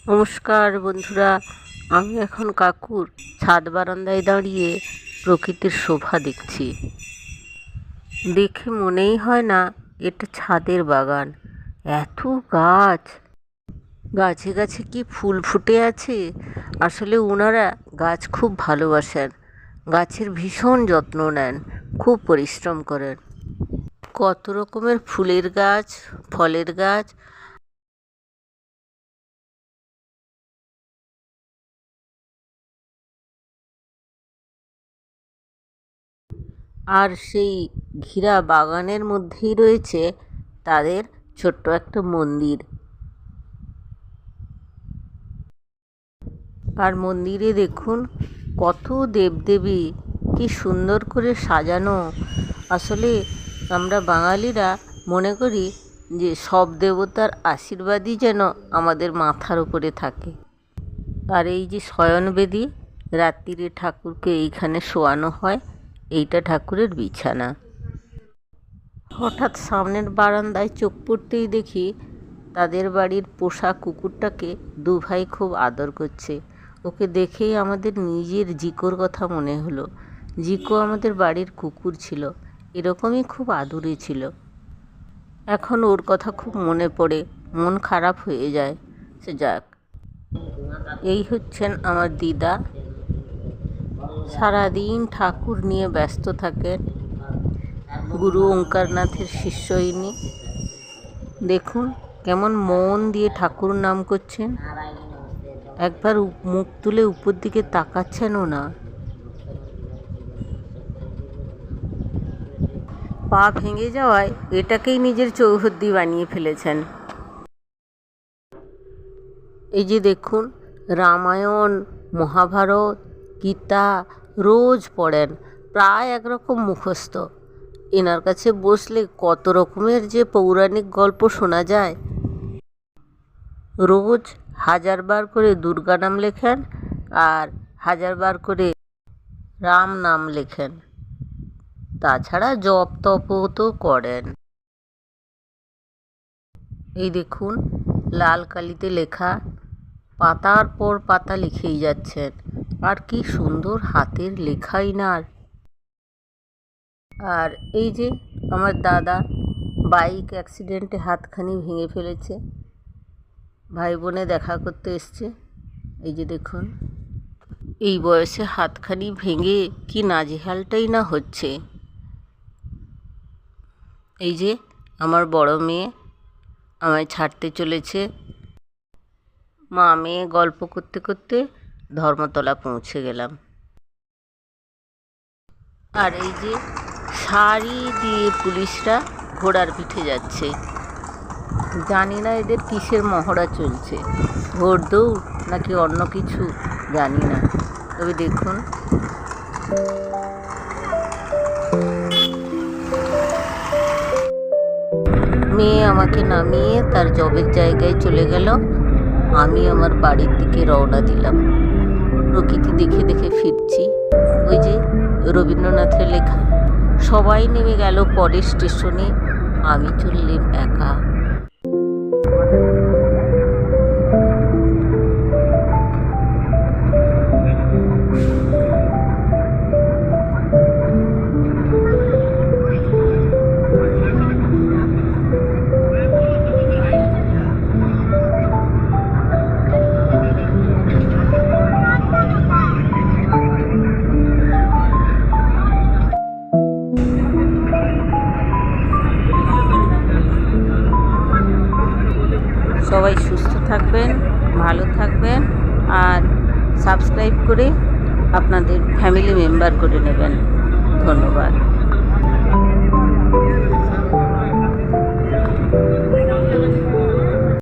নমস্কার বন্ধুরা, আমি এখন কাকুর ছাদ বারান্দায় দাঁড়িয়ে প্রকৃতির শোভা দেখছি। দেখে মনেই হয় না এটা ছাদের বাগান। এত গাছ, গাছে গাছে কি ফুল ফুটে আছে। আসলে ওনারা গাছ খুব ভালোবাসেন, গাছের ভীষণ যত্ন নেন, খুব পরিশ্রম করেন। কত রকমের ফুলের গাছ, ফলের গাছ, আর সেই ঘেরা বাগানের মধ্যেই রয়েছে তাদের ছোট্ট একটা মন্দির। আর মন্দিরে দেখুন কত দেবদেবী, কি সুন্দর করে সাজানো। আসলে আমরা বাঙালিরা মনে করি যে সব দেবতার আশীর্বাদই যেন আমাদের মাথার উপরে থাকে। আর এই যে শয়নবেদী, রাত্রিরে ঠাকুরকে এইখানে শোয়ানো হয়, এইটা ঠাকুরের বিছানা। হঠাৎ সামনের বারান্দায় চোখ পড়তেই দেখি তাদের বাড়ির পোষা কুকুরটাকে দু ভাই খুব আদর করছে। ওকে দেখেই আমাদের নিজের জিকোর কথা মনে হলো। জিকো আমাদের বাড়ির কুকুর ছিল, এরকমই খুব আদুরে ছিল। এখন ওর কথা খুব মনে পড়ে, মন খারাপ হয়ে যায়। সে যাক। এই হচ্ছেন আমার দিদা, সারাদিন ঠাকুর নিয়ে ব্যস্ত থাকেন। গুরু ওঙ্কারনাথের শিষ্য ইনি। দেখুন কেমন মন দিয়ে ঠাকুর নাম করছেন, একবার মুখ তুলে উপর দিকে তাকাচ্ছেনও না। পা ভেঙে যাওয়ায় এটাকেই নিজের চৌহদ্দি বানিয়ে ফেলেছেন। এই যে দেখুন, রামায়ণ, মহাভারত, গীতা রোজ পড়েন, প্রায় একরকম মুখস্থ। এনার কাছে বসলে কত রকমের যে পৌরাণিক গল্প শোনা যায়। রোজ 1000 বার করে দুর্গা নাম লেখেন আর 1000 বার করে রাম নাম লেখেন। তাছাড়া জপ তপও তো করেন। এই দেখুন লাল কালিতে লেখা, পাতার পর পাতা লিখেই যাচ্ছেন। আর কি সুন্দর হাতের লেখা ইনার। আর এই যে আমার দাদা বাইক অ্যাক্সিডেন্টে হাতখানি ভেঙে ফেলেছে, ভাই বোনে দেখা করতে এসছে। এই যে দেখুন, এই বয়সে হাতখানি ভেঙে কি নাজেহালটাই না হচ্ছে। এই যে আমার বড় মেয়ে আমায় ছাড়তে চলেছে। মা মেয়ে গল্প করতে করতে ধর্মতলা পৌঁছে গেলাম। আর এই যে শাড়ি দিয়ে পুলিশরা ঘোড়ার পিঠে যাচ্ছে। জানি না এদের কিসের মহড়া চলছে, ঘোড় দৌড় নাকি অন্য কিছু, জানি না। তবে দেখুন মেয়ে আমাকে নামিয়ে তার জবের জায়গায় চলে গেল। আমি আমার বাড়ির দিকে রওনা দিলাম। প্রকৃতি দেখে দেখে ফিরছি। ওই যে রবীন্দ্রনাথের লেখা, সবাই নেমে গেল পরের স্টেশনে, আমি চললাম একা। সবাই সুস্থ থাকবেন, ভালো থাকবেন, আর সাবস্ক্রাইব করে আপনাদের ফ্যামিলি মেম্বার করে নেবেন। ধন্যবাদ।